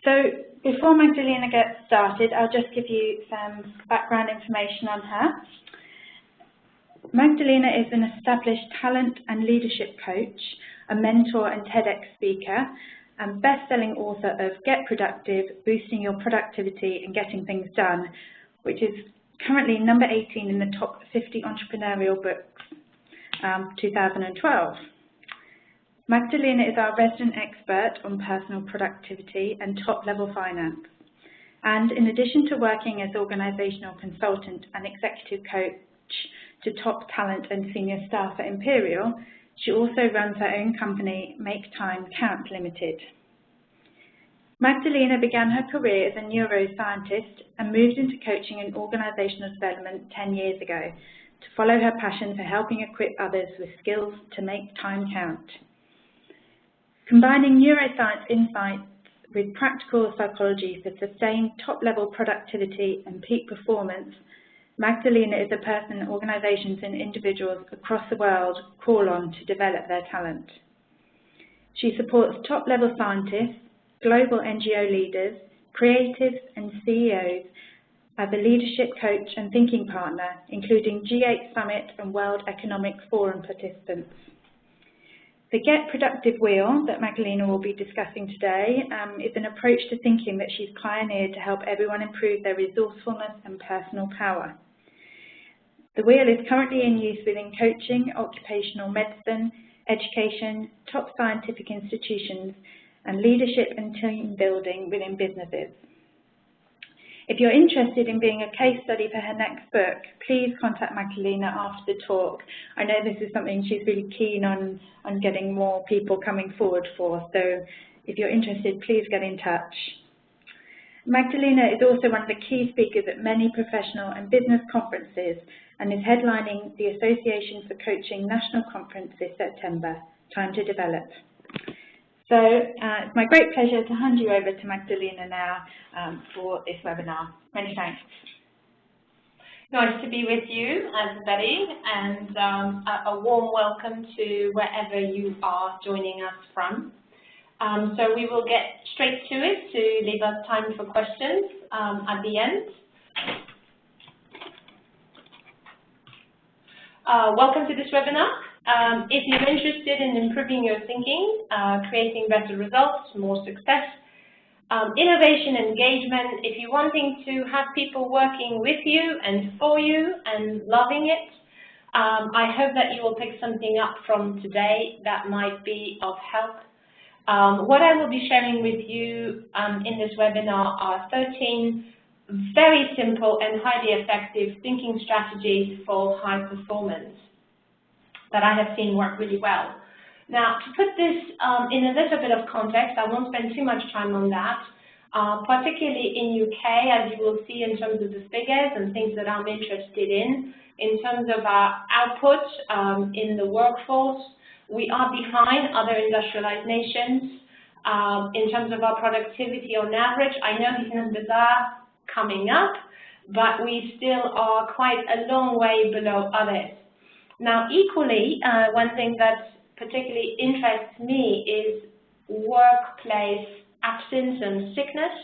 So before Magdalena gets started, I'll just give you some background information on her. Magdalena is an established talent and leadership coach, a mentor and TEDx speaker, and best-selling author of Get Productive, Boosting Your Productivity and Getting Things Done, which is currently number 18 in the top 50 entrepreneurial books, 2012. Magdalena is our resident expert on personal productivity and top-level finance. And in addition to working as organizational consultant and executive coach to top talent and senior staff at Imperial, she also runs her own company, Make Time Count Limited. Magdalena began her career as a neuroscientist and moved into coaching and organizational development 10 years ago to follow her passion for helping equip others with skills to make time count. Combining neuroscience insights with practical psychology for sustained top-level productivity and peak performance, Magdalena is a person organizations and individuals across the world call on to develop their talent. She supports top-level scientists, global NGO leaders, creatives and CEOs as a leadership coach and thinking partner, including G8 Summit and World Economic Forum participants. The Get Productive Wheel that Magdalena will be discussing today is an approach to thinking that she's pioneered to help everyone improve their resourcefulness and personal power. The wheel is currently in use within coaching, occupational medicine, education, top scientific institutions, and leadership and team building within businesses. If you're interested in being a case study for her next book, please contact Magdalena after the talk. I know this is something she's really keen on getting more people coming forward for, so if you're interested, please get in touch. Magdalena is also one of the key speakers at many professional and business conferences and is headlining the Association for Coaching National Conference this September, Time to Develop. So it's my great pleasure to hand you over to Magdalena now for this webinar. Many thanks. Nice to be with you, everybody, and a warm welcome to wherever you are joining us from. So we will get straight to it to leave us time for questions at the end. Welcome to this webinar. If you're interested in improving your thinking, creating better results, more success, innovation, engagement, if you're wanting to have people working with you and for you and loving it, I hope that you will pick something up from today that might be of help. What I will be sharing with you in this webinar are 13 very simple and highly effective thinking strategies for high performance that I have seen work really well. Now, to put this in a little bit of context, I won't spend too much time on that, particularly in UK, as you will see in terms of the figures and things that I'm interested in terms of our output in the workforce. We are behind other industrialized nations in terms of our productivity on average. I know these numbers are coming up, but we still are quite a long way below others. Now, equally, one thing that particularly interests me is workplace absence and sickness,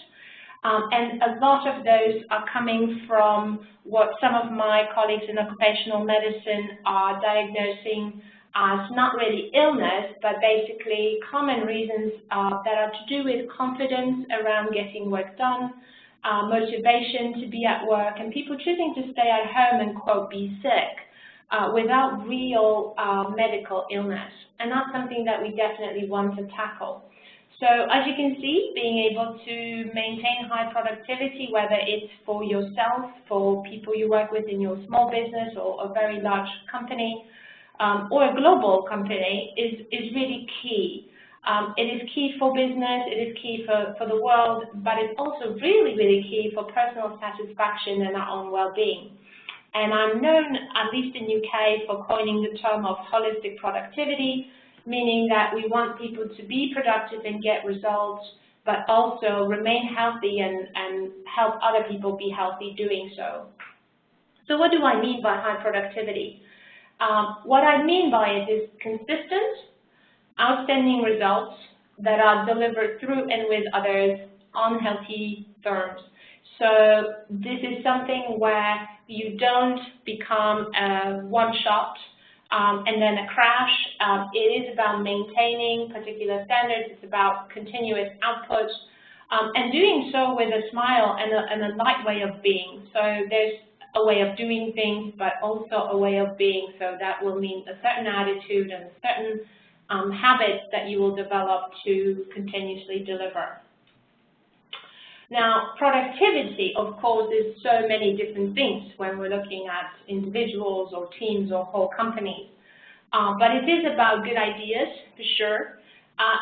and a lot of those are coming from what some of my colleagues in occupational medicine are diagnosing as not really illness, but basically common reasons that are to do with confidence around getting work done, motivation to be at work, and people choosing to stay at home and, quote, be sick without real medical illness. And that's something that we definitely want to tackle. So as you can see, being able to maintain high productivity, whether it's for yourself, for people you work with in your small business or a very large company, or a global company, is really key. It is key for business, it is key for the world, but it's also really, really key for personal satisfaction and our own well-being. And I'm known, at least in UK, for coining the term of holistic productivity, meaning that we want people to be productive and get results, but also remain healthy and help other people be healthy doing so. So what do I mean by high productivity? What I mean by it is consistent, outstanding results that are delivered through and with others on healthy terms. So this is something where you don't become a one-shot and then a crash. It is about maintaining particular standards. It's about continuous output and doing so with a smile and a light way of being. So there's a way of doing things, but also a way of being. So that will mean a certain attitude and a certain habits that you will develop to continuously deliver. Now, productivity, of course, is so many different things when we're looking at individuals or teams or whole companies. But it is about good ideas, for sure.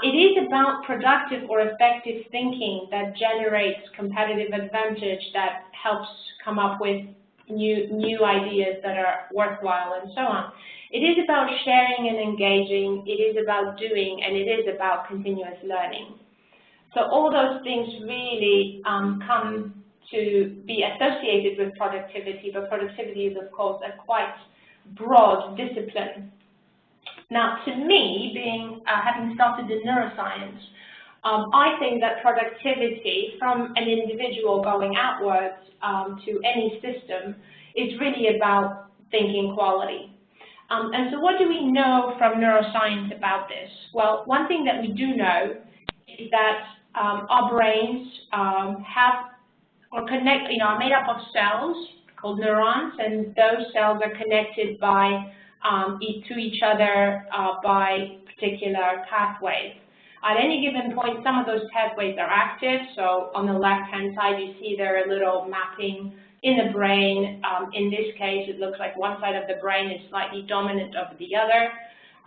It is about productive or effective thinking that generates competitive advantage, that helps come up with new ideas that are worthwhile and so on. It is about sharing and engaging. It is about doing, and it is about continuous learning. So all those things really come to be associated with productivity, but productivity is, of course, a quite broad discipline. Now, to me, having started in neuroscience, I think that productivity from an individual going outwards to any system is really about thinking quality. And so what do we know from neuroscience about this? Well, one thing that we do know is that our brains are made up of cells called neurons, and those cells are connected by to each other by particular pathways. At any given point, some of those pathways are active. So on the left-hand side, you see there a little mapping in the brain. In this case, it looks like one side of the brain is slightly dominant over the other.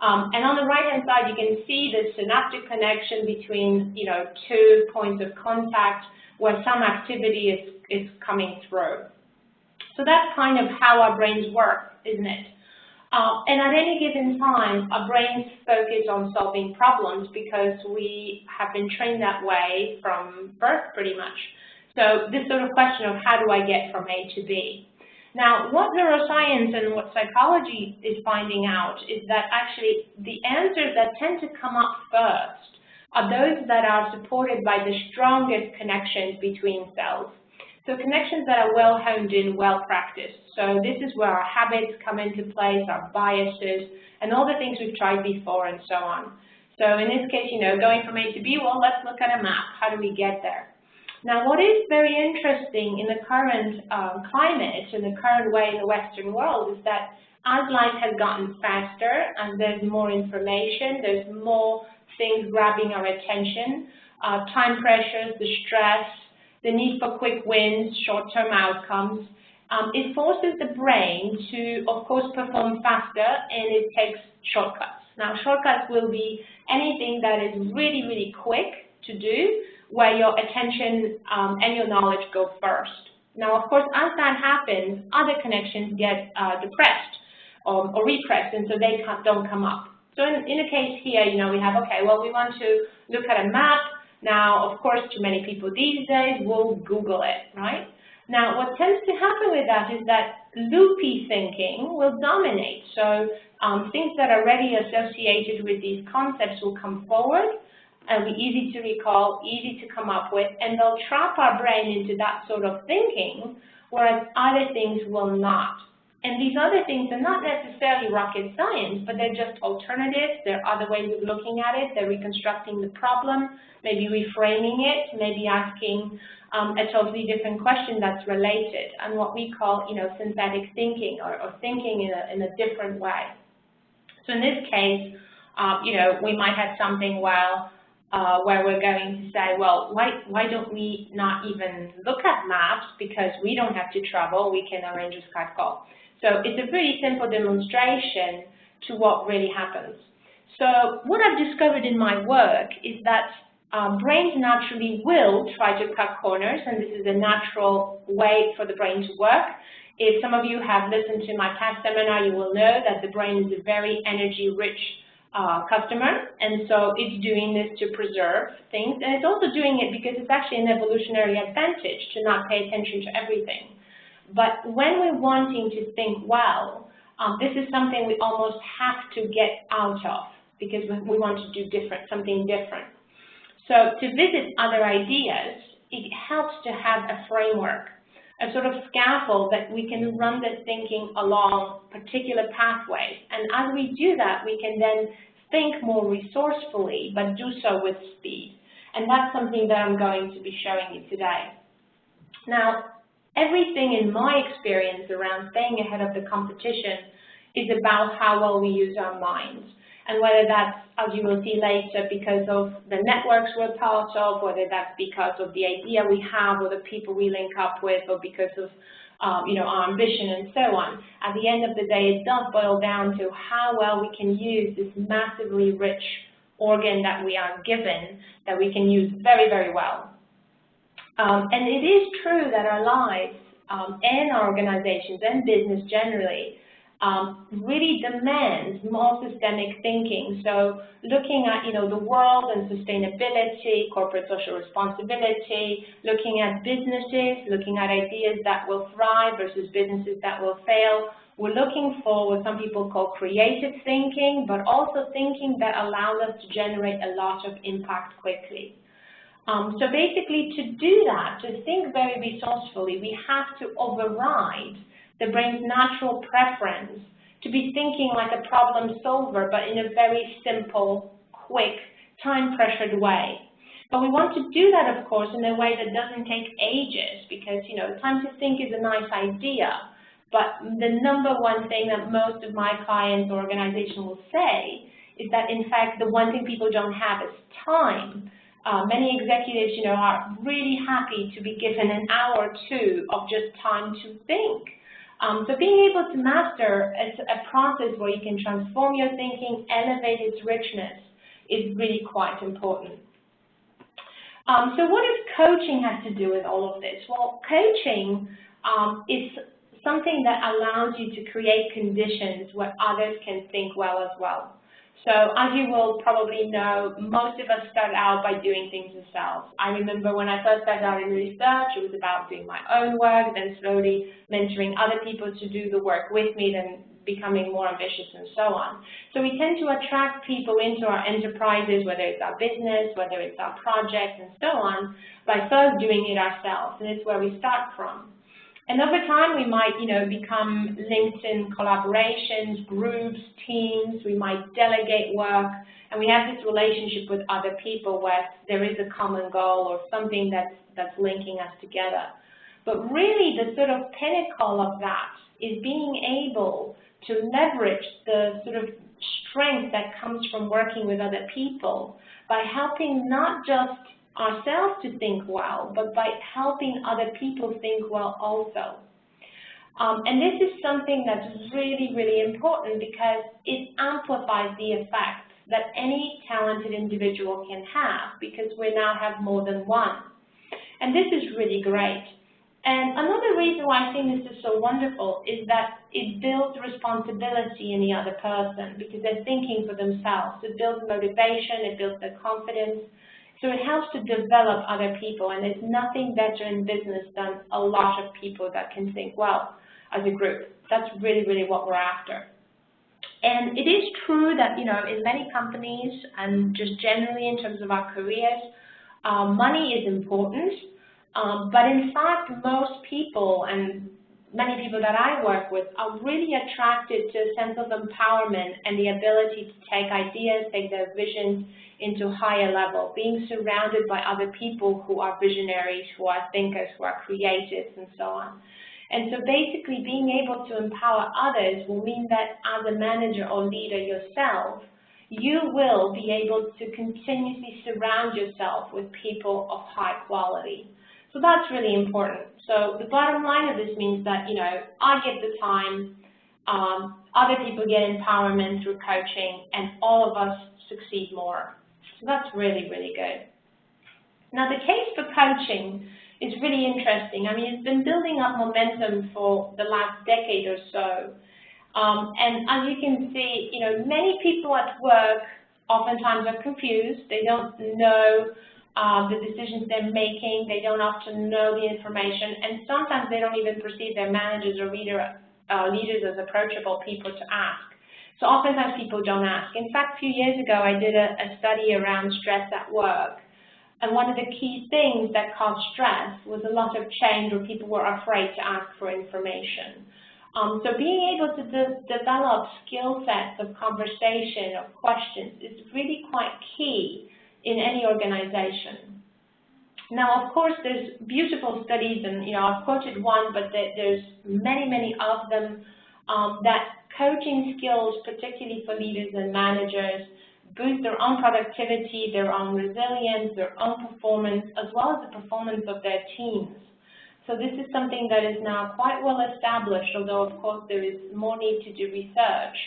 And on the right-hand side, you can see the synaptic connection between, two points of contact where some activity is coming through. So that's kind of how our brains work, isn't it? And at any given time, our brains focus on solving problems because we have been trained that way from birth, pretty much. So this sort of question of how do I get from A to B? Now, what neuroscience and what psychology is finding out is that actually the answers that tend to come up first are those that are supported by the strongest connections between cells. So connections that are well honed in, well practiced. So this is where our habits come into place, our biases, and all the things we've tried before and so on. So in this case, going from A to B, well, let's look at a map. How do we get there? Now, what is very interesting in the current climate, in the current way in the Western world, is that as life has gotten faster and there's more information, there's more things grabbing our attention, time pressures, the stress, the need for quick wins, short-term outcomes, it forces the brain to, of course, perform faster, and it takes shortcuts. Now, shortcuts will be anything that is really, really quick to do, where your attention and your knowledge go first. Now, of course, as that happens, other connections get depressed or repressed, and so they don't come up. So in a case here, we have, okay, well, we want to look at a map. Now, of course, too many people these days will Google it, right? Now, what tends to happen with that is that loopy thinking will dominate. So things that are already associated with these concepts will come forward and be easy to recall, easy to come up with, and they'll trap our brain into that sort of thinking, whereas other things will not. And these other things are not necessarily rocket science, but they're just alternatives. They're other ways of looking at it. They're reconstructing the problem, maybe reframing it, maybe asking a totally different question that's related, and what we call, synthetic thinking, or thinking in a different way. So in this case, we might have something where we're going to say, well, why don't we not even look at maps, because we don't have to travel, we can arrange a Skype call. So it's a pretty simple demonstration to what really happens. So what I've discovered in my work is that brains naturally will try to cut corners, and this is a natural way for the brain to work. If some of you have listened to my past seminar, you will know that the brain is a very energy-rich customer, and so it's doing this to preserve things, and it's also doing it because it's actually an evolutionary advantage to not pay attention to everything. But when we're wanting to think well, this is something we almost have to get out of, because we want to do something different. So to visit other ideas, it helps to have a framework, a sort of scaffold that we can run this thinking along particular pathways. And as we do that, we can then think more resourcefully, but do so with speed. And that's something that I'm going to be showing you today. Now, everything in my experience around staying ahead of the competition is about how well we use our minds. And whether that's, as you will see later, because of the networks we're part of, whether that's because of the idea we have or the people we link up with, or because of our ambition and so on. At the end of the day, it does boil down to how well we can use this massively rich organ that we are given, that we can use very, very well. And it is true that our lives and our organizations and business generally really demand more systemic thinking. So looking at the world and sustainability, corporate social responsibility, looking at businesses, looking at ideas that will thrive versus businesses that will fail. We're looking for what some people call creative thinking, but also thinking that allows us to generate a lot of impact quickly. So basically, to do that, to think very resourcefully, we have to override the brain's natural preference to be thinking like a problem solver, but in a very simple, quick, time-pressured way. But we want to do that, of course, in a way that doesn't take ages, because, time to think is a nice idea, but the number one thing that most of my clients or organizations will say is that, in fact, the one thing people don't have is time. Many executives, are really happy to be given an hour or two of just time to think. So being able to master a process where you can transform your thinking, elevate its richness, is really quite important. So what does coaching have to do with all of this? Well, coaching is something that allows you to create conditions where others can think well as well. So as you will probably know, most of us start out by doing things ourselves. I remember when I first started out in research, it was about doing my own work, then slowly mentoring other people to do the work with me, then becoming more ambitious and so on. So we tend to attract people into our enterprises, whether it's our business, whether it's our project and so on, by first doing it ourselves, and it's where we start from. And over time, we might, become linked in collaborations, groups, teams. We might delegate work, and we have this relationship with other people where there is a common goal or something that's linking us together. But really, the sort of pinnacle of that is being able to leverage the sort of strength that comes from working with other people by helping not just ourselves to think well, but by helping other people think well also. And this is something that's really, really important because it amplifies the effect that any talented individual can have, because we now have more than one. And this is really great. And another reason why I think this is so wonderful is that it builds responsibility in the other person because they're thinking for themselves. It builds motivation, it builds their confidence. So it helps to develop other people, and there's nothing better in business than a lot of people that can think well as a group. That's really, really what we're after. And it is true that, in many companies and just generally in terms of our careers, money is important. But in fact, most people and many people that I work with are really attracted to a sense of empowerment and the ability to take ideas, take their visions into a higher level, being surrounded by other people who are visionaries, who are thinkers, who are creatives, and so on. And so basically being able to empower others will mean that as a manager or leader yourself, you will be able to continuously surround yourself with people of high quality. So that's really important. So the bottom line of this means that, I get the time, other people get empowerment through coaching, and all of us succeed more. So that's really, really good. Now, the case for coaching is really interesting. I mean, it's been building up momentum for the last decade or so. And as you can see, many people at work oftentimes are confused. They don't know the decisions they're making. They don't often know the information. And sometimes they don't even perceive their managers or leaders as approachable people to ask. So oftentimes people don't ask. In fact, a few years ago, I did a study around stress at work. And one of the key things that caused stress was a lot of change where people were afraid to ask for information. So being able to develop skill sets of conversation, of questions, is really quite key in any organization. Now, of course, there's beautiful studies, and I've quoted one, but there's many of them, that coaching skills, particularly for leaders and managers, boost their own productivity, their own resilience, their own performance, as well as the performance of their teams. So this is something that is now quite well established, although of course there is more need to do research.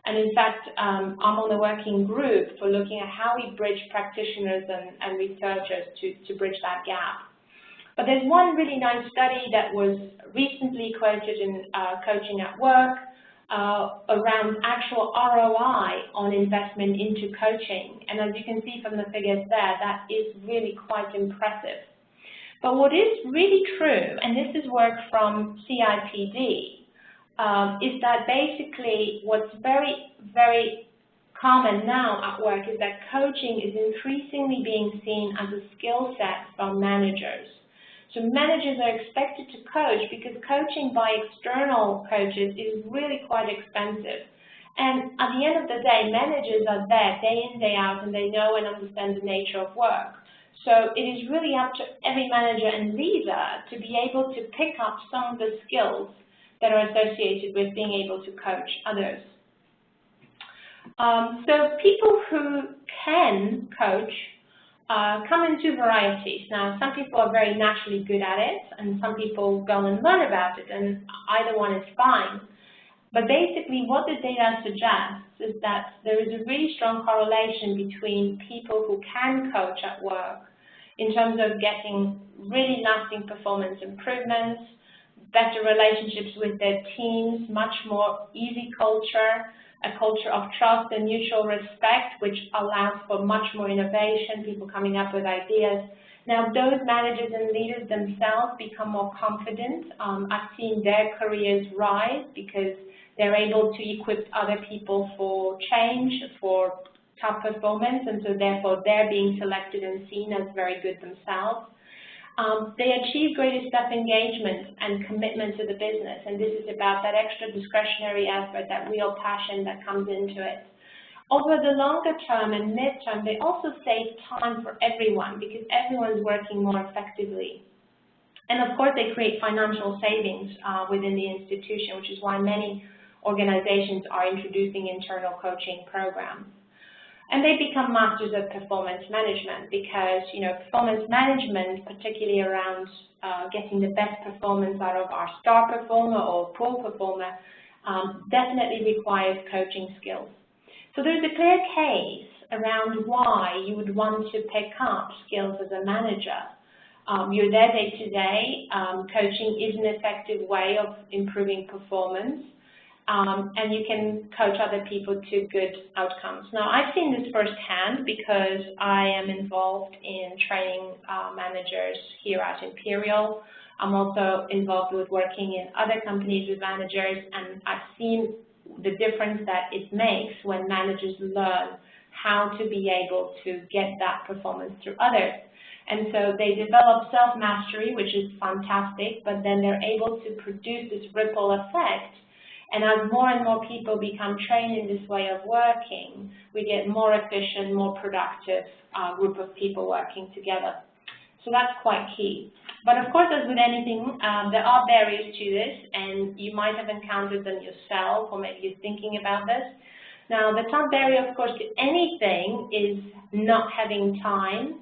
And in fact, I'm on the working group for looking at how we bridge practitioners and researchers to bridge that gap. But there's one really nice study that was recently quoted in Coaching at Work around actual ROI on investment into coaching. And as you can see from the figures there, that is really quite impressive. But what is really true, and this is work from CIPD, is that basically what's very common now at work is that coaching is increasingly being seen as a skill set from managers. So managers are expected to coach because coaching by external coaches is really quite expensive. And at the end of the day, managers are there day in, day out, and they know and understand the nature of work. So it is really up to every manager and leader to be able to pick up some of the skills that are associated with being able to coach others. So people who can coach come in two varieties. Now, some people are very naturally good at it, and some people go and learn about it, and either one is fine. But basically, what the data suggests is that there is a really strong correlation between people who can coach at work in terms of getting really lasting performance improvements, better relationships with their teams, much more easy culture, a culture of trust and mutual respect, which allows for much more innovation, people coming up with ideas. Now, those managers and leaders themselves become more confident. I've seen their careers rise because they're able to equip other people for change, for top performance, and so therefore they're being selected and seen as very good themselves. They achieve greater staff engagement and commitment to the business, and this is about that extra discretionary effort, that real passion that comes into it. Over the longer term and mid-term, they also save time for everyone because everyone's working more effectively. And of course, they create financial savings within the institution, which is why many organizations are introducing internal coaching programs. And they become masters of performance management because, performance management, particularly around getting the best performance out of our star performer or poor performer, definitely requires coaching skills. So there's a clear case around why you would want to pick up skills as a manager. You're there day to day. Coaching is an effective way of improving performance. And you can coach other people to good outcomes. Now, I've seen this firsthand because I am involved in training managers here at Imperial. I'm also involved with working in other companies with managers, and I've seen the difference that it makes when managers learn how to be able to get that performance through others. And so they develop self-mastery, which is fantastic, but then they're able to produce this ripple effect. And as more and more people become trained in this way of working, we get more efficient, more productive group of people working together. So that's quite key. But of course, as with anything, there are barriers to this, and you might have encountered them yourself, or maybe you're thinking about this. Now, the top barrier, of course, to anything is not having time.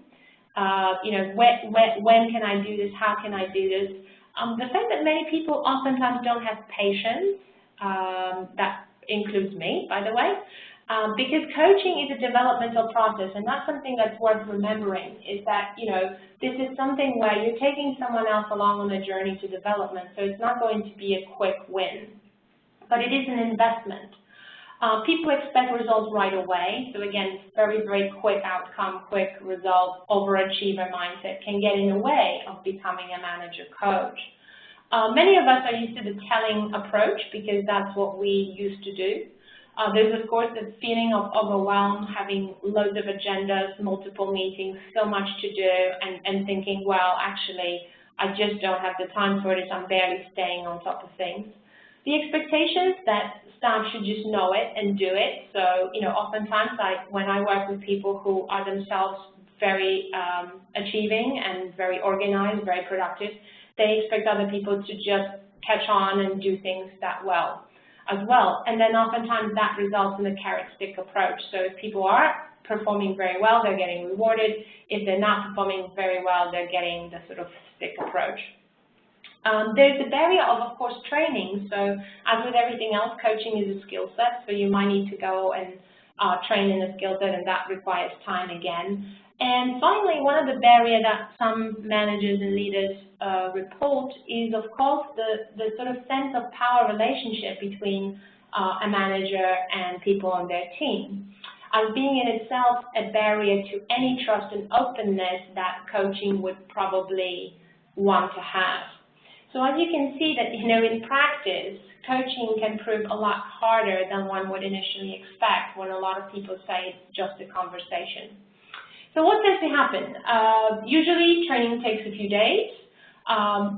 When can I do this? How can I do this? The fact that many people oftentimes don't have patience, that includes me, by the way, because coaching is a developmental process, and that's something that's worth remembering, is that, this is something where you're taking someone else along on a journey to development, so it's not going to be a quick win, but it is an investment. People expect results right away, so again, very, very quick outcome, quick result, overachiever mindset can get in the way of becoming a manager coach. Many of us are used to the telling approach because that's what we used to do. There's, of course, the feeling of overwhelm, having loads of agendas, multiple meetings, so much to do, and thinking, well, actually, I just don't have the time for this. I'm barely staying on top of things. The expectations that staff should just know it and do it. So, oftentimes, when I work with people who are themselves very achieving and very organized, very productive, they expect other people to just catch on and do things that well as well. And then oftentimes that results in a carrot-stick approach. So if people are performing very well, they're getting rewarded. If they're not performing very well, they're getting the sort of stick approach. There's the barrier of course, training. So as with everything else, coaching is a skill set. So you might need to go and train in a skill set, and that requires time again. And finally, one of the barriers that some managers and leaders report is, of course, the sort of sense of power relationship between a manager and people on their team, as being in itself a barrier to any trust and openness that coaching would probably want to have. So as you can see that, in practice, coaching can prove a lot harder than one would initially expect when a lot of people say it's just a conversation. So what tends to happen? Usually training takes a few days,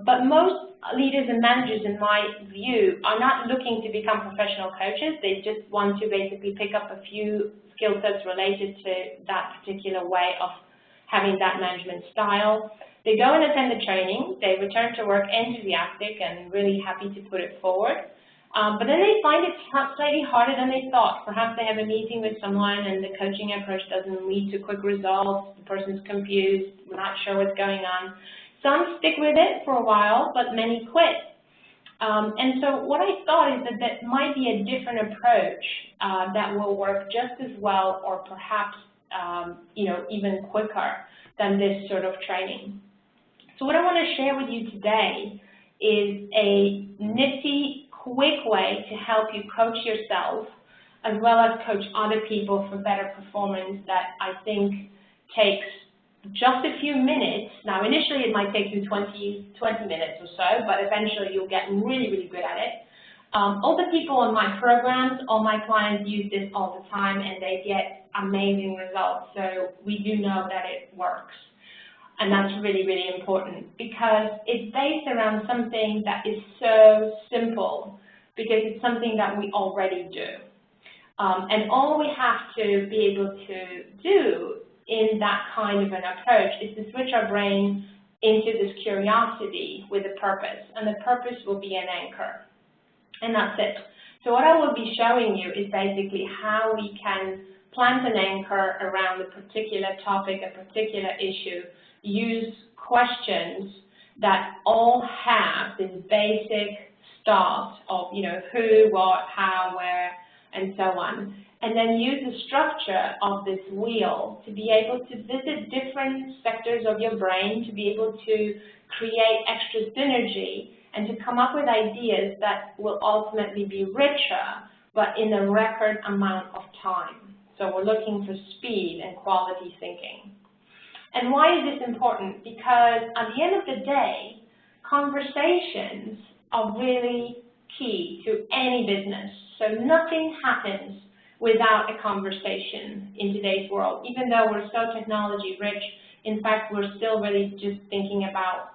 but most leaders and managers, in my view, are not looking to become professional coaches. They just want to basically pick up a few skill sets related to that particular way of having that management style. They go and attend the training. They return to work enthusiastic and really happy to put it forward. But then they find it slightly harder than they thought. Perhaps they have a meeting with someone and the coaching approach doesn't lead to quick results. The person's confused, we're not sure what's going on. Some stick with it for a while, but many quit. And so what I thought is that might be a different approach that will work just as well, or perhaps even quicker than this sort of training. So what I want to share with you today is a nifty, quick way to help you coach yourself as well as coach other people for better performance that I think takes just a few minutes. Now, initially it might take you 20 minutes or so, but eventually you'll get really, really good at it. All the people on my programs, all my clients use this all the time and they get amazing results. So we do know that it works. And that's really, really important because it's based around something that is so simple, because it's something that we already do. And all we have to be able to do in that kind of an approach is to switch our brain into this curiosity with a purpose. And the purpose will be an anchor. And that's it. So what I will be showing you is basically how we can plant an anchor around a particular topic, a particular issue, use questions that all have this basic start of, who, what, how, where, and so on. And then use the structure of this wheel to be able to visit different sectors of your brain, to be able to create extra synergy, and to come up with ideas that will ultimately be richer, but in a record amount of time. So we're looking for speed and quality thinking. And why is this important? Because at the end of the day, conversations are really key to any business. So nothing happens without a conversation in today's world. Even though we're so technology rich, in fact, we're still really just thinking about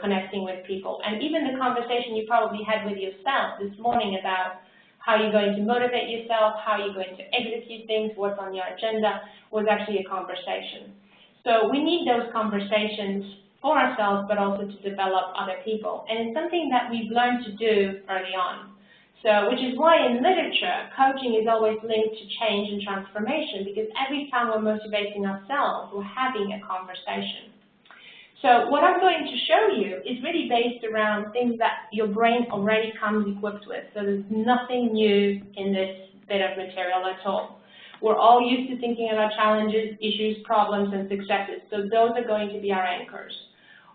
connecting with people. And even the conversation you probably had with yourself this morning about how you're going to motivate yourself, how you're going to execute things, what's on your agenda, was actually a conversation. So we need those conversations for ourselves, but also to develop other people. And it's something that we've learned to do early on. So, which is why in literature, coaching is always linked to change and transformation, because every time we're motivating ourselves, we're having a conversation. So what I'm going to show you is really based around things that your brain already comes equipped with. So there's nothing new in this bit of material at all. We're all used to thinking about challenges, issues, problems, and successes. So those are going to be our anchors.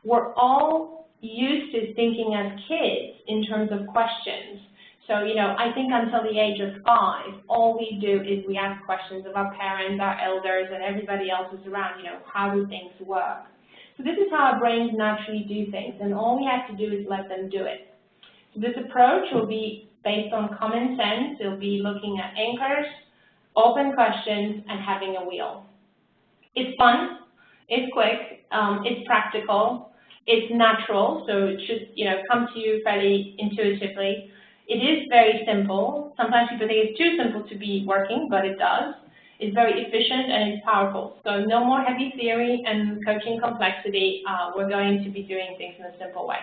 We're all used to thinking as kids in terms of questions. So, I think until the age of 5, all we do is we ask questions of our parents, our elders, and everybody else who's around, how do things work? So this is how our brains naturally do things, and all we have to do is let them do it. So this approach will be based on common sense. It'll be looking at anchors, open questions, and having a wheel. It's fun, it's quick, it's practical, it's natural, so it should come to you fairly intuitively. It is very simple. Sometimes people think it's too simple to be working, but it does. It's very efficient and it's powerful. So no more heavy theory and coaching complexity. We're going to be doing things in a simple way.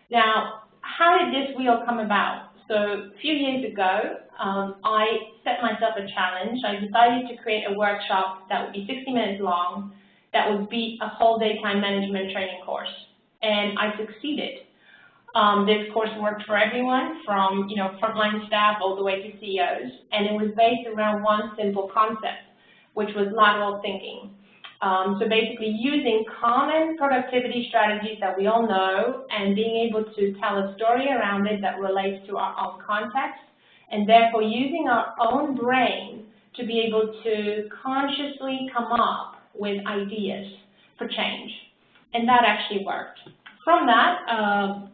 Now, how did this wheel come about? So a few years ago, I set myself a challenge. I decided to create a workshop that would be 60 minutes long, that would be a whole day time management training course. And I succeeded. This course worked for everyone from frontline staff all the way to CEOs, and it was based around one simple concept, which was lateral thinking. So basically using common productivity strategies that we all know and being able to tell a story around it that relates to our own context, and therefore using our own brain to be able to consciously come up with ideas for change. And that actually worked. From that,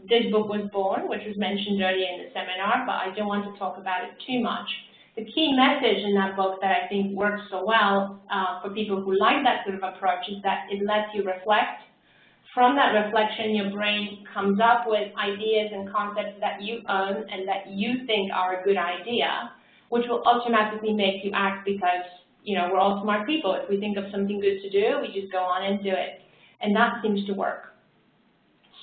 this book was born, which was mentioned earlier in the seminar, but I don't want to talk about it too much. The key message in that book that I think works so well for people who like that sort of approach is that it lets you reflect. From that reflection, your brain comes up with ideas and concepts that you own and that you think are a good idea, which will automatically make you act because, we're all smart people. If we think of something good to do, we just go on and do it. And that seems to work.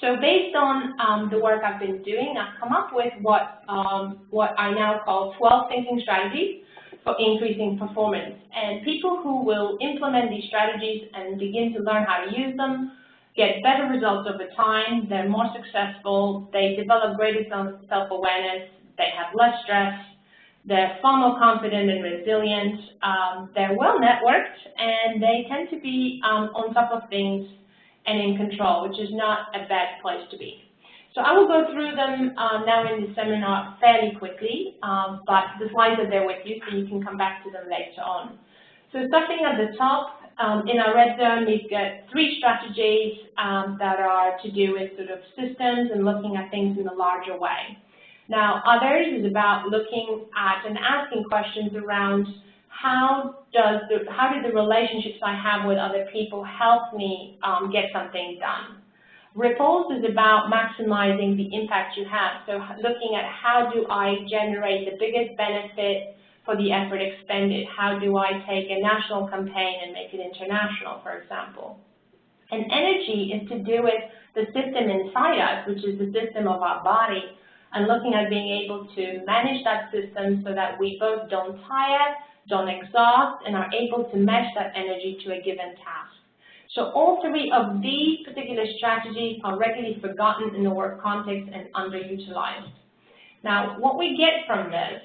So based on the work I've been doing, I've come up with what I now call 12 thinking strategies for increasing performance. And people who will implement these strategies and begin to learn how to use them get better results over time, they're more successful, they develop greater self-awareness, they have less stress, they're far more confident and resilient, they're well-networked, and they tend to be on top of things and in control, which is not a bad place to be. So I will go through them now in the seminar fairly quickly, but the slides are there with you, so you can come back to them later on. So starting at the top, in our red zone, we've got 3 strategies that are to do with sort of systems and looking at things in a larger way. Now, others is about looking at and asking questions around how do the relationships I have with other people help me get something done. Ripples is about maximizing the impact you have. So looking at how do I generate the biggest benefit for the effort expended? How do I take a national campaign and make it international, for example? And energy is to do with the system inside us, which is the system of our body, and looking at being able to manage that system so that we both don't tire, don't exhaust, and are able to match that energy to a given task. So all 3 of these particular strategies are regularly forgotten in the work context and underutilized. Now, what we get from this,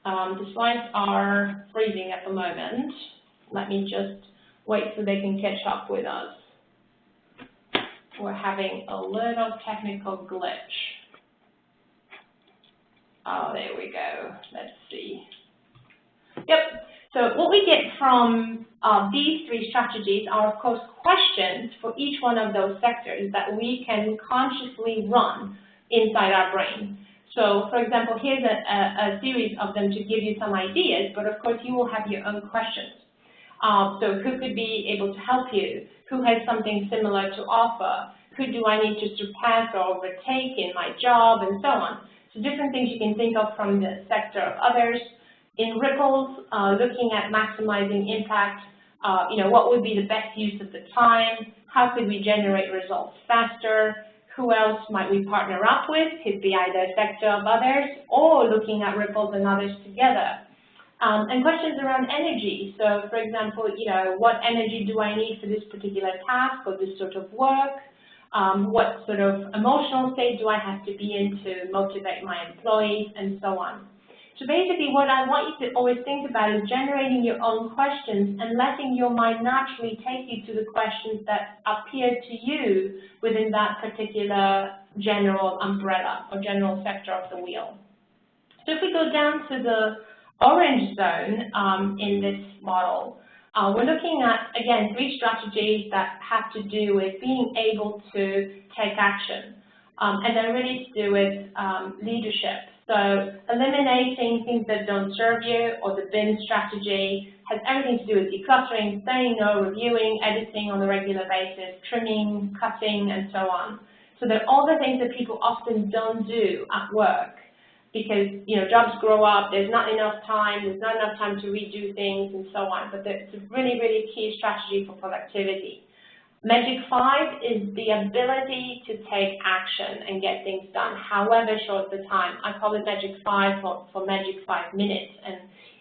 the slides are freezing at the moment. Let me just wait so they can catch up with us. We're having a little technical glitch. Oh, there we go. Let's see. Yep. So what we get from these 3 strategies are, of course, questions for each one of those sectors that we can consciously run inside our brain. So, for example, here's a series of them to give you some ideas, but of course you will have your own questions. So who could be able to help you? Who has something similar to offer? Who do I need to surpass or overtake in my job, and so on. So different things you can think of from the sector of others. In ripples, looking at maximizing impact, what would be the best use of the time? How could we generate results faster? Who else might we partner up with? Could be either a sector of others or looking at ripples and others together. And questions around energy. So, for example, what energy do I need for this particular task or this sort of work? What sort of emotional state do I have to be in to motivate my employees, and so on. So basically what I want you to always think about is generating your own questions and letting your mind naturally take you to the questions that appear to you within that particular general umbrella or general sector of the wheel. So if we go down to the orange zone in this model, we're looking at, again, 3 strategies that have to do with being able to take action. and they're really to do with leadership. So eliminating things that don't serve you, or the bin strategy, has everything to do with decluttering, saying no, reviewing, editing on a regular basis, trimming, cutting, and so on. So they're all the things that people often don't do at work because, you know, jobs grow up, there's not enough time to redo things and so on. But it's a really, really key strategy for productivity. Magic 5 is the ability to take action and get things done, however short the time. I call it Magic 5 for Magic 5 minutes. And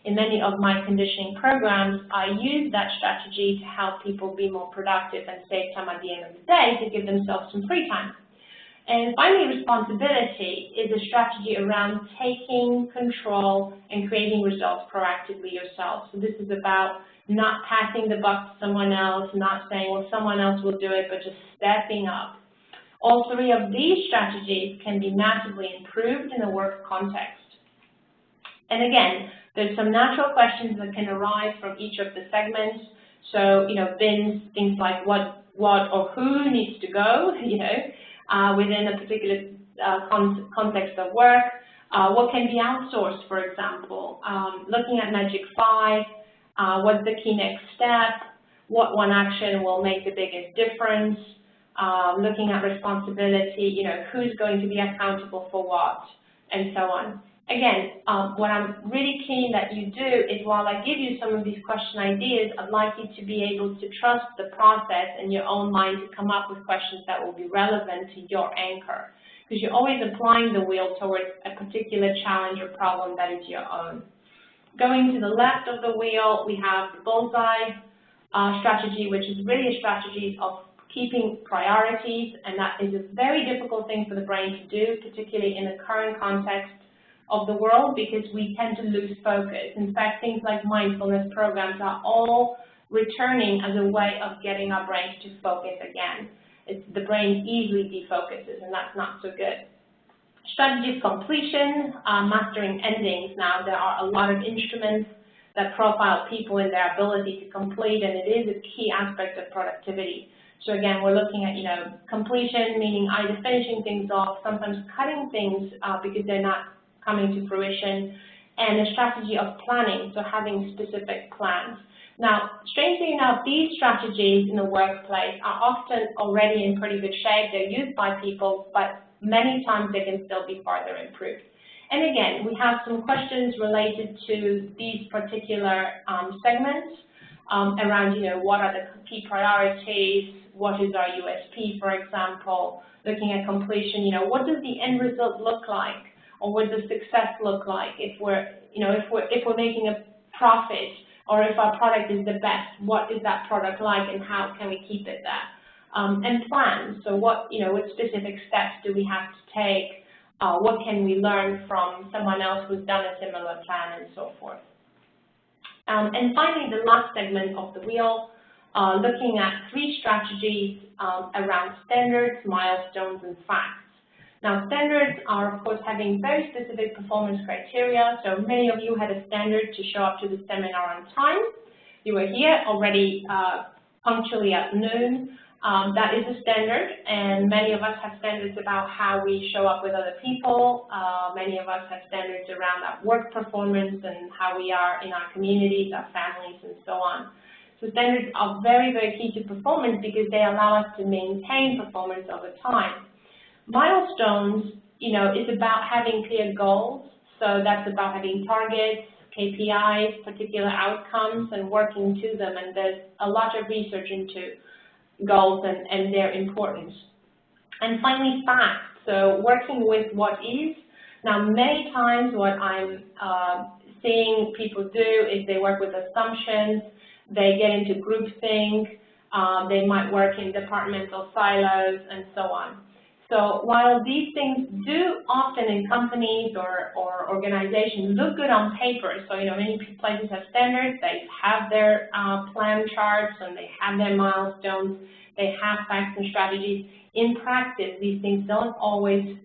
in many of my conditioning programs, I use that strategy to help people be more productive and save time at the end of the day to give themselves some free time. And finally, responsibility is a strategy around taking control and creating results proactively yourself. So this is about not passing the buck to someone else, not saying, well, someone else will do it, but just stepping up. All three of these strategies can be massively improved in a work context. And again, there's some natural questions that can arise from each of the segments. So, you know, bins, things like what or who needs to go, you know, within a particular context of work. What can be outsourced, for example. Looking at Magic 5, what's the key next step? What one action will make the biggest difference? Looking at responsibility, you know, who's going to be accountable for what, and so on. Again, what I'm really keen that you do is, while I give you some of these question ideas, I'd like you to be able to trust the process in your own mind to come up with questions that will be relevant to your anchor, because you're always applying the wheel towards a particular challenge or problem that is your own. Going to the left of the wheel, we have the bullseye strategy, which is really a strategy of keeping priorities, and that is a very difficult thing for the brain to do, particularly in the current context of the world, because we tend to lose focus. In fact, things like mindfulness programs are all returning as a way of getting our brains to focus again. The brain easily defocuses, and that's not so good. Strategy of completion, mastering endings. Now, there are a lot of instruments that profile people in their ability to complete, and it is a key aspect of productivity. So again, we're looking at, you know, completion, meaning either finishing things off, sometimes cutting things because they're not coming to fruition, and a strategy of planning, so having specific plans. Now, strangely enough, these strategies in the workplace are often already in pretty good shape. They're used by people, but many times they can still be further improved. And again, we have some questions related to these particular segments around, you know, what are the key priorities, what is our USP, for example, looking at completion, you know, what does the end result look like, or what does success look like if we're, you know, if we're making a profit, or if our product is the best, what is that product like, and how can we keep it there? And plans. So what, you know, what specific steps do we have to take? What can we learn from someone else who's done a similar plan, and so forth. And finally, the last segment of the wheel, looking at 3 strategies around standards, milestones, and facts. Now, standards are, of course, having very specific performance criteria. So many of you had a standard to show up to the seminar on time. You were here already punctually at noon. That is a standard, and many of us have standards about how we show up with other people. Many of us have standards around our work performance and how we are in our communities, our families, and so on. So standards are very, very key to performance because they allow us to maintain performance over time. Milestones, you know, is about having clear goals. So that's about having targets, KPIs, particular outcomes, and working to them. And there's a lot of research into goals and their importance. And finally, facts. So working with what is. Now, many times what I'm seeing people do is they work with assumptions, they get into groupthink, they might work in departmental silos, and so on. So while these things do often in companies or organizations look good on paper, so, you know, many places have standards, they have their plan charts, and they have their milestones, they have facts and strategies. In practice, these things don't always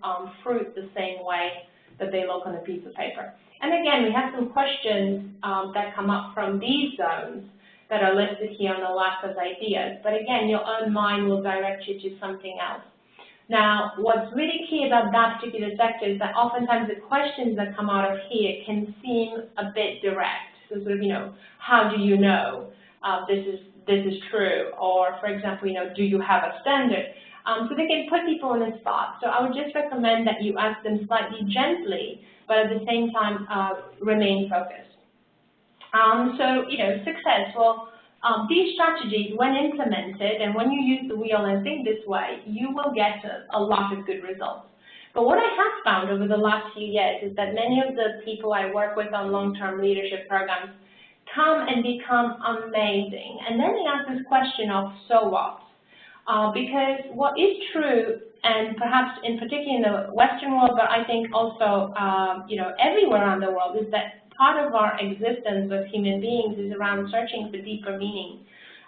fruit the same way that they look on a piece of paper. And again, we have some questions that come up from these zones that are listed here on the left as ideas. But again, your own mind will direct you to something else. Now, what's really key about that particular sector is that oftentimes the questions that come out of here can seem a bit direct. So sort of, how do you know this is true? Or, for example, do you have a standard? So they can put people on the spot. So I would just recommend that you ask them slightly gently, but at the same time remain focused. Success. Well, these strategies, when implemented and when you use the wheel and think this way, you will get a lot of good results. But what I have found over the last few years is that many of the people I work with on long-term leadership programs come and become amazing. And then they ask this question of, so what? Because what is true, and perhaps in particular in the Western world, but I think also everywhere around the world, is that part of our existence as human beings is around searching for deeper meaning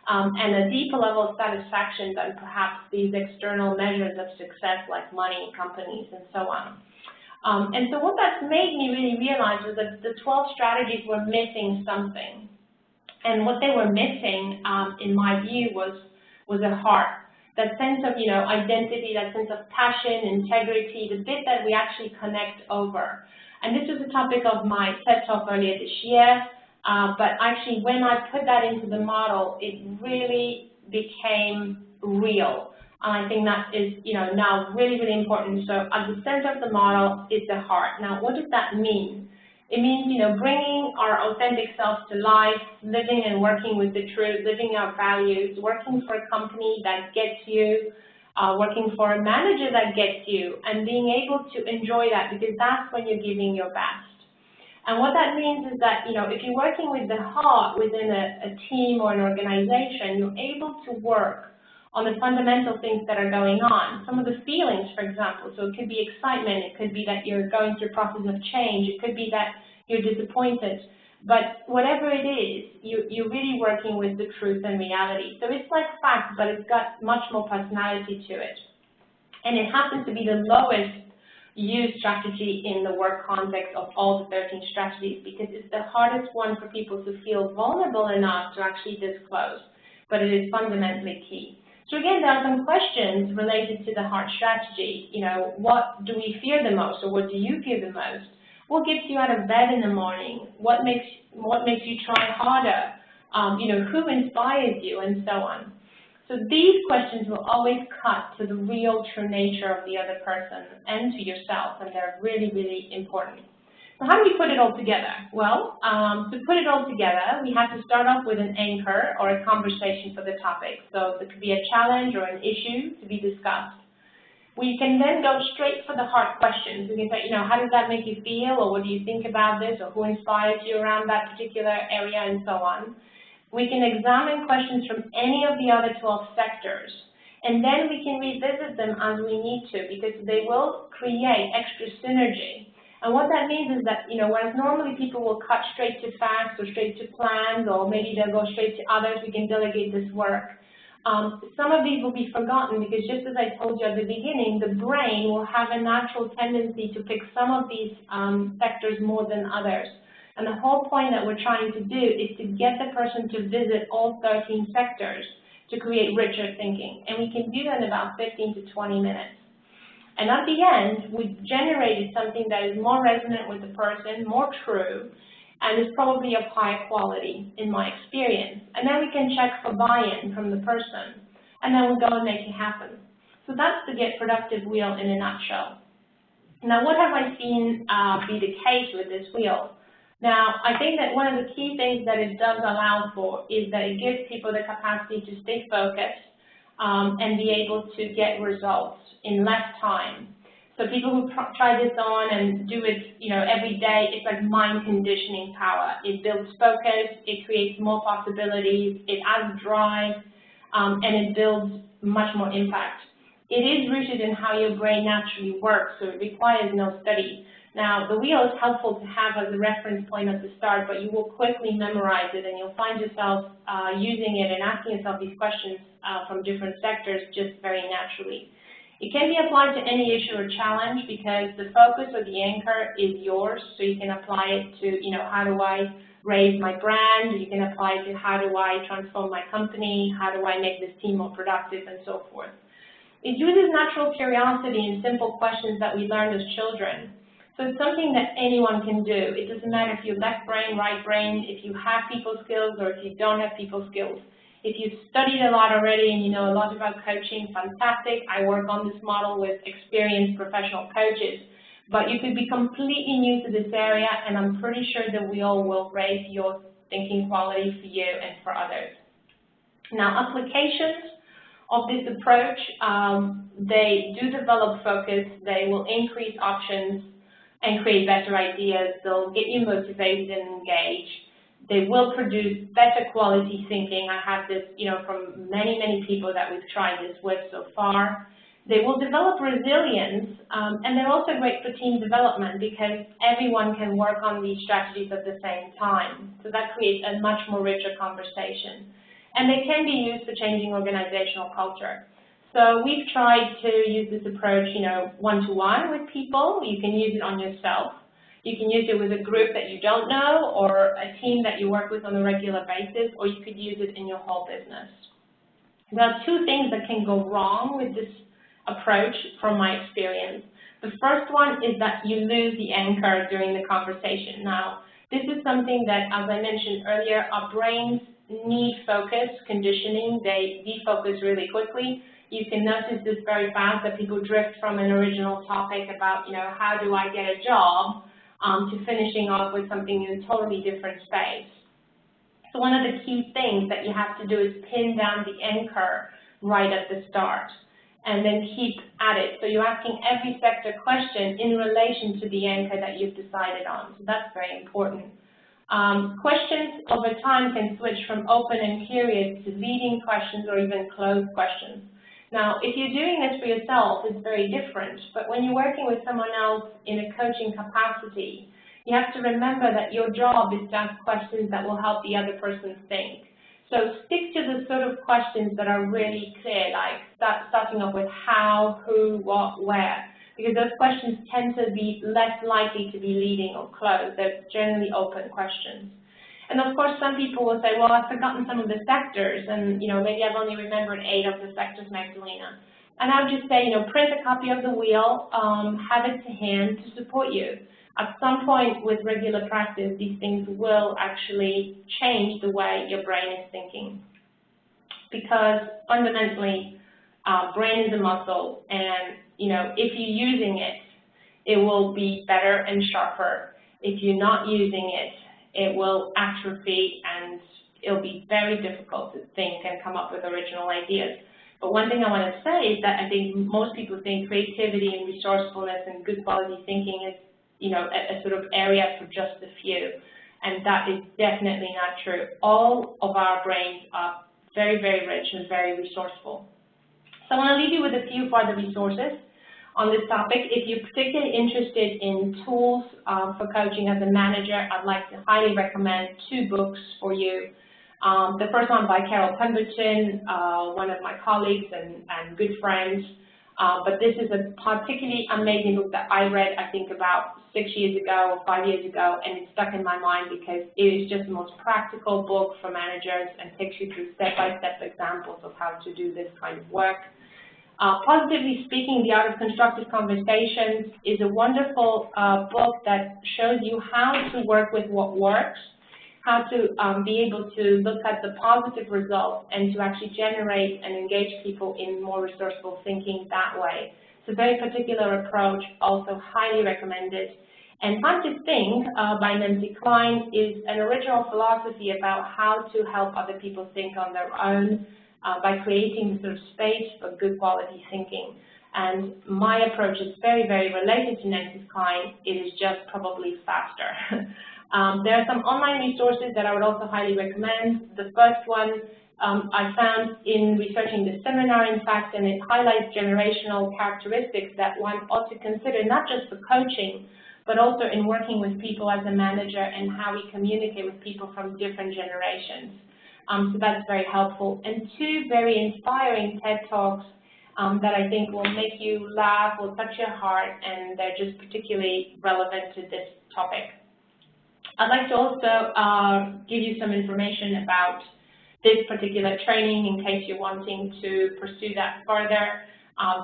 and a deeper level of satisfaction than perhaps these external measures of success like money, companies, and so on. And so what that's made me really realize was that the 12 strategies were missing something. And what they were missing, in my view, was a heart. That sense of, identity, that sense of passion, integrity, the bit that we actually connect over. And this was a topic of my TED Talk earlier this year, but actually when I put that into the model, it really became real. And I think that is, now really, really important. So at the center of the model is the heart. Now, what does that mean? It means, bringing our authentic selves to life, living and working with the truth, living our values, working for a company that gets you, working for a manager that gets you, and being able to enjoy that, because that's when you're giving your best. And what that means is that, if you're working with the heart within a team or an organization, you're able to work on the fundamental things that are going on. Some of the feelings, for example, so it could be excitement, it could be that you're going through a process of change, it could be that you're disappointed. But whatever it is, you're really working with the truth and reality. So it's like fact, but it's got much more personality to it. And it happens to be the lowest used strategy in the work context of all the 13 strategies, because it's the hardest one for people to feel vulnerable enough to actually disclose. But it is fundamentally key. So again, there are some questions related to the heart strategy. What do we fear the most, or what do you fear the most? What gets you out of bed in the morning? What makes you try harder? Who inspires you, and so on. So these questions will always cut to the real, true nature of the other person and to yourself, and they're really, really important. So how do we put it all together? Well, to put it all together, we have to start off with an anchor or a conversation for the topic. So there could be a challenge or an issue to be discussed. We can then go straight for the heart questions. We can say, how does that make you feel, or what do you think about this, or who inspires you around that particular area, and so on. We can examine questions from any of the other 12 sectors, and then we can revisit them as we need to, because they will create extra synergy. And what that means is that, whereas normally people will cut straight to facts or straight to plans, or maybe they'll go straight to others, we can delegate this work. Some of these will be forgotten, because just as I told you at the beginning, the brain will have a natural tendency to pick some of these sectors more than others. And the whole point that we're trying to do is to get the person to visit all 13 sectors to create richer thinking. And we can do that in about 15 to 20 minutes. And at the end, we've generated something that is more resonant with the person, more true, and is probably of higher quality in my experience. And then we can check for buy-in from the person, and then we'll go and make it happen. So that's the Get Productive wheel in a nutshell. Now, what have I seen be the case with this wheel? Now, I think that one of the key things that it does allow for is that it gives people the capacity to stay focused and be able to get results in less time. So people who try this on and do it, every day, it's like mind conditioning power. It builds focus, it creates more possibilities, it adds drive, and it builds much more impact. It is rooted in how your brain naturally works, so it requires no study. Now, the wheel is helpful to have as a reference point at the start, but you will quickly memorize it, and you'll find yourself using it and asking yourself these questions from different sectors just very naturally. It can be applied to any issue or challenge, because the focus or the anchor is yours, so you can apply it to, how do I raise my brand? You can apply it to how do I transform my company? How do I make this team more productive, and so forth. It uses natural curiosity and simple questions that we learned as children. So it's something that anyone can do. It doesn't matter if you're left brain, right brain, if you have people skills or if you don't have people skills. If you've studied a lot already and you know a lot about coaching, fantastic. I work on this model with experienced professional coaches. But you could be completely new to this area, and I'm pretty sure that we all will raise your thinking quality for you and for others. Now, applications of this approach, they do develop focus, they will increase options and create better ideas, they'll get you motivated and engaged, they will produce better quality thinking. I have this, from many people that we've tried this with so far. They will develop resilience, and they're also great for team development because everyone can work on these strategies at the same time. So that creates a much more richer conversation. And they can be used for changing organizational culture. So we've tried to use this approach, one-to-one with people. You can use it on yourself. You can use it with a group that you don't know or a team that you work with on a regular basis, or you could use it in your whole business. There are two things that can go wrong with this approach from my experience. The first one is that you lose the anchor during the conversation. Now, this is something that, as I mentioned earlier, our brains need focus, conditioning. They defocus really quickly. You can notice this very fast, that people drift from an original topic about, how do I get a job, to finishing off with something in a totally different space. So one of the key things that you have to do is pin down the anchor right at the start and then keep at it. So you're asking every sector question in relation to the anchor that you've decided on. So that's very important. Questions over time can switch from open and curious to leading questions or even closed questions. Now, if you're doing this for yourself, it's very different. But when you're working with someone else in a coaching capacity, you have to remember that your job is to ask questions that will help the other person think. So stick to the sort of questions that are really clear, like starting off with how, who, what, where, because those questions tend to be less likely to be leading or closed. They're generally open questions. And of course, some people will say, well, I've forgotten some of the sectors, and maybe I've only remembered 8 of the sectors, Magdalena. And I would just say, print a copy of the wheel, have it to hand to support you. At some point with regular practice, these things will actually change the way your brain is thinking. Because fundamentally, brain is a muscle, and if you're using it, it will be better and sharper. If you're not using it, it will atrophy, and it'll be very difficult to think and come up with original ideas. But one thing I want to say is that I think most people think creativity and resourcefulness and good quality thinking is, a sort of area for just a few, and that is definitely not true. All of our brains are very, very rich and very resourceful. So I want to leave you with a few further resources on this topic. If you're particularly interested in tools for coaching as a manager, I'd like to highly recommend 2 books for you. The first one by Carol Pemberton, one of my colleagues and good friends. But this is a particularly amazing book that I read, I think, about 6 years ago or 5 years ago, and it's stuck in my mind because it is just the most practical book for managers and takes you through step-by-step examples of how to do this kind of work. Positively Speaking, The Art of Constructive Conversations is a wonderful book that shows you how to work with what works, how to be able to look at the positive results and to actually generate and engage people in more resourceful thinking that way. It's a very particular approach, also highly recommended. And Time to Think by Nancy Klein is an original philosophy about how to help other people think on their own by creating the sort of space for good quality thinking. And my approach is very, very related to Nancy Klein. It is just probably faster. There are some online resources that I would also highly recommend. The first one I found in researching the seminar, in fact, and it highlights generational characteristics that one ought to consider, not just for coaching, but also in working with people as a manager and how we communicate with people from different generations. So that's very helpful. And 2 very inspiring TED Talks that I think will make you laugh, will touch your heart, and they're just particularly relevant to this topic. I'd like to also give you some information about this particular training in case you're wanting to pursue that further.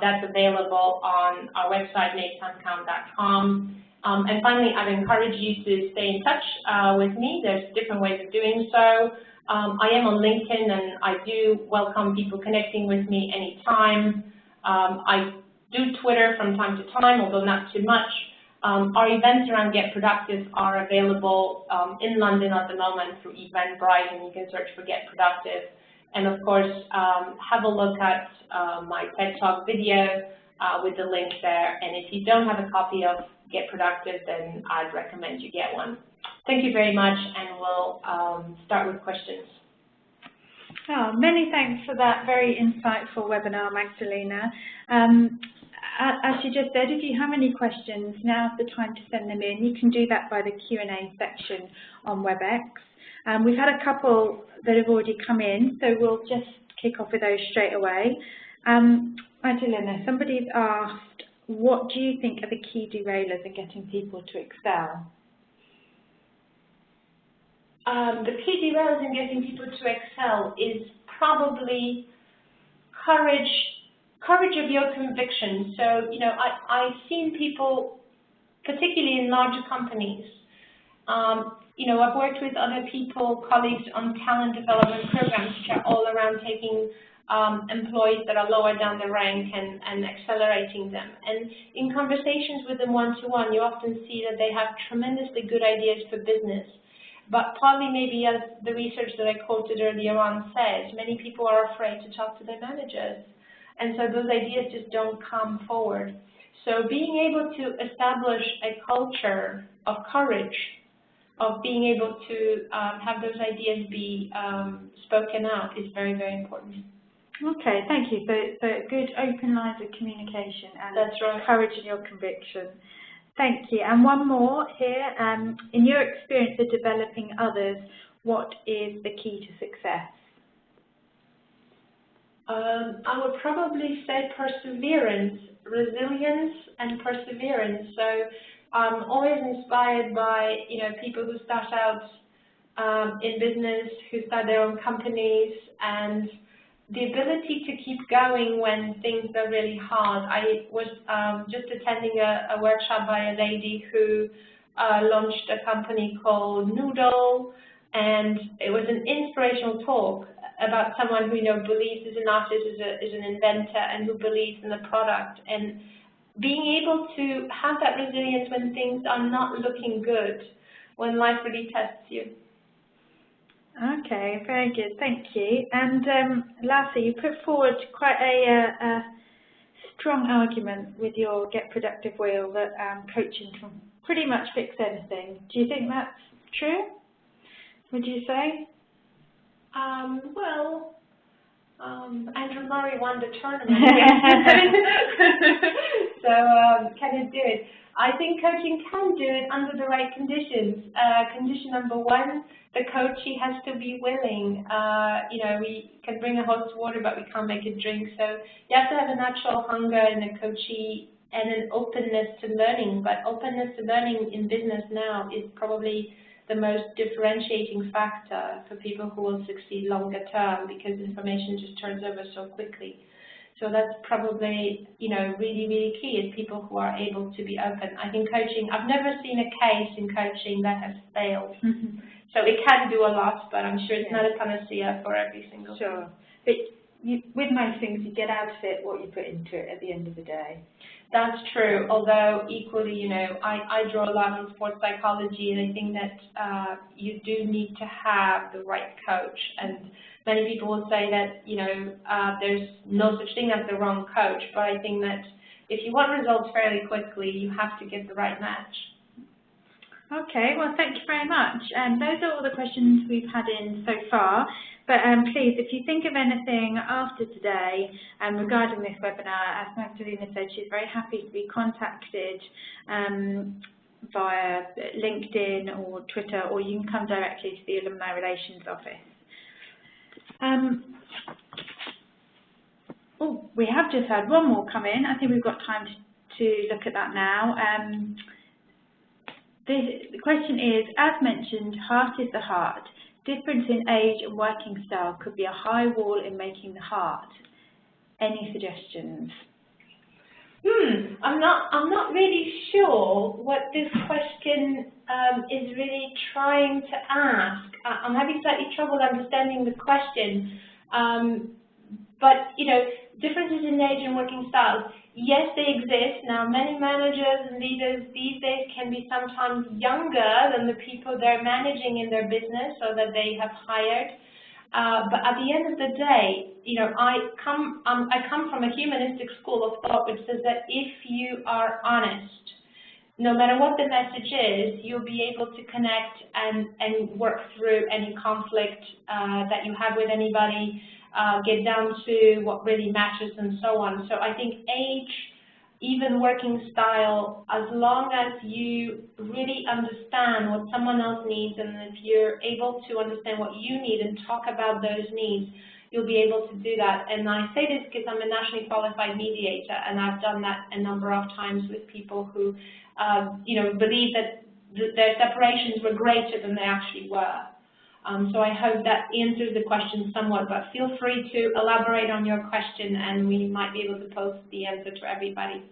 That's available on our website, makesuncount.com. And finally, I'd encourage you to stay in touch with me. There's different ways of doing so. I am on LinkedIn, and I do welcome people connecting with me anytime. I do Twitter from time to time, although not too much. Our events around Get Productive are available in London at the moment through Eventbrite, and you can search for Get Productive. And of course, have a look at my TED Talk video with the link there. And if you don't have a copy of Get Productive, then I'd recommend you get one. Thank you very much, and we'll start with questions. Oh, many thanks for that very insightful webinar, Magdalena. As you just said, if you have any questions, now's the time to send them in. You can do that by the Q&A section on WebEx. We've had a couple that have already come in, so we'll just kick off with those straight away. Magdalena, somebody's asked, what do you think are the key derailers in getting people to excel? The key derailers in getting people to excel is probably courage of your conviction. So, you know, I've seen people, particularly in larger companies, you know, I've worked with other people, colleagues on talent development programs, which are all around taking employees that are lower down the rank and accelerating them. And in conversations with them one-to-one, you often see that they have tremendously good ideas for business. But partly maybe, as the research that I quoted earlier on says, many people are afraid to talk to their managers. And so those ideas just don't come forward. So being able to establish a culture of courage, of being able to have those ideas be spoken out is very, very important. Okay, thank you. So good open lines of communication and that's right. Courage in your conviction. Thank you. And one more here. In your experience of developing others, what is the key to success? I would probably say perseverance, resilience, and perseverance. So I'm always inspired by, you know, people who start out in business, who start their own companies, and the ability to keep going when things are really hard. I was just attending a workshop by a lady who launched a company called Noodle, and it was an inspirational talk about someone who, you know, believes as an artist, is an inventor, and who believes in the product. And being able to have that resilience when things are not looking good, when life really tests you. Okay, very good, thank you. And lastly, you put forward quite a strong argument with your Get Productive wheel that coaching can pretty much fix anything. Do you think that's true? Would you say? Well, Andrew Murray won the tournament, so can it do it? I think coaching can do it under the right conditions. Condition number one, the coachee has to be willing. You know, we can bring a hot water, but we can't make it drink. So you have to have a natural hunger in a coachee and an openness to learning. But openness to learning in business now is probably the most differentiating factor for people who will succeed longer term, because information just turns over so quickly. So that's probably, you know, really, really key, is people who are able to be open. I think coaching, I've never seen a case in coaching that has failed. Mm-hmm. So it can do a lot, but I'm sure it's not a panacea for every single thing. But with most things, you get out of it what you put into it at the end of the day. That's true, although equally, you know, I draw a lot on sports psychology, and I think that you do need to have the right coach. And many people will say that, you know, there's no such thing as the wrong coach, but I think that if you want results fairly quickly, you have to get the right match. Okay, well, thank you very much. And those are all the questions we've had in so far. But please, if you think of anything after today regarding this webinar, as Magdalena said, she's very happy to be contacted via LinkedIn or Twitter, or you can come directly to the Alumni Relations Office. Oh, we have just had one more come in. I think we've got time to look at that now. The question is, as mentioned, heart is the heart. Difference in age and working style could be a high wall in making the heart. Any suggestions? I'm not really sure what this question is really trying to ask. I'm having slightly trouble understanding the question. But, you know, differences in age and working styles, yes, they exist. Now, many managers and leaders these days can be sometimes younger than the people they're managing in their business or that they have hired. But at the end of the day, you know, I come from a humanistic school of thought which says that if you are honest, no matter what the message is, you'll be able to connect and work through any conflict that you have with anybody, get down to what really matters and so on. So I think age, even working style, as long as you really understand what someone else needs, and if you're able to understand what you need and talk about those needs, you'll be able to do that. And I say this because I'm a nationally qualified mediator, and I've done that a number of times with people who, you know, believe that their separations were greater than they actually were. So I hope that answers the question somewhat, but feel free to elaborate on your question and we might be able to post the answer to everybody.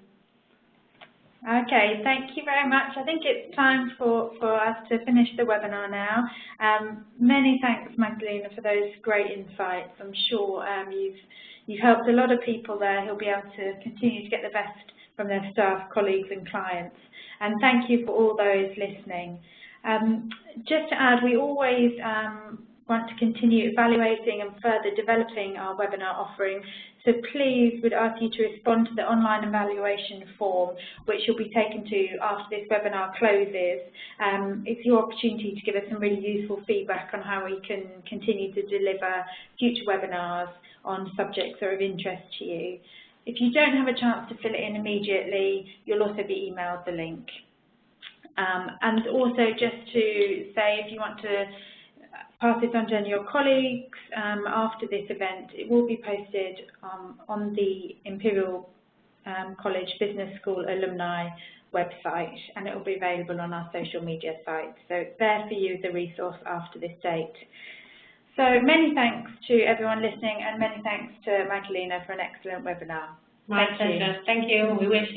Okay, thank you very much. I think it's time for us to finish the webinar now. Many thanks, Magdalena, for those great insights. I'm sure you've helped a lot of people there who'll be able to continue to get the best from their staff, colleagues and clients. And thank you for all those listening. Just to add, we always want to continue evaluating and further developing our webinar offering. So please, we'd ask you to respond to the online evaluation form, which you'll be taken to after this webinar closes. It's your opportunity to give us some really useful feedback on how we can continue to deliver future webinars on subjects that are of interest to you. If you don't have a chance to fill it in immediately, you'll also be emailed the link. And also just to say, if you want to pass this on to any of your colleagues after this event, it will be posted on the Imperial College Business School alumni website, and it will be available on our social media sites. So it's there for you as a resource after this date. So many thanks to everyone listening, and many thanks to Magdalena for an excellent webinar. My pleasure. Thank you. We wish you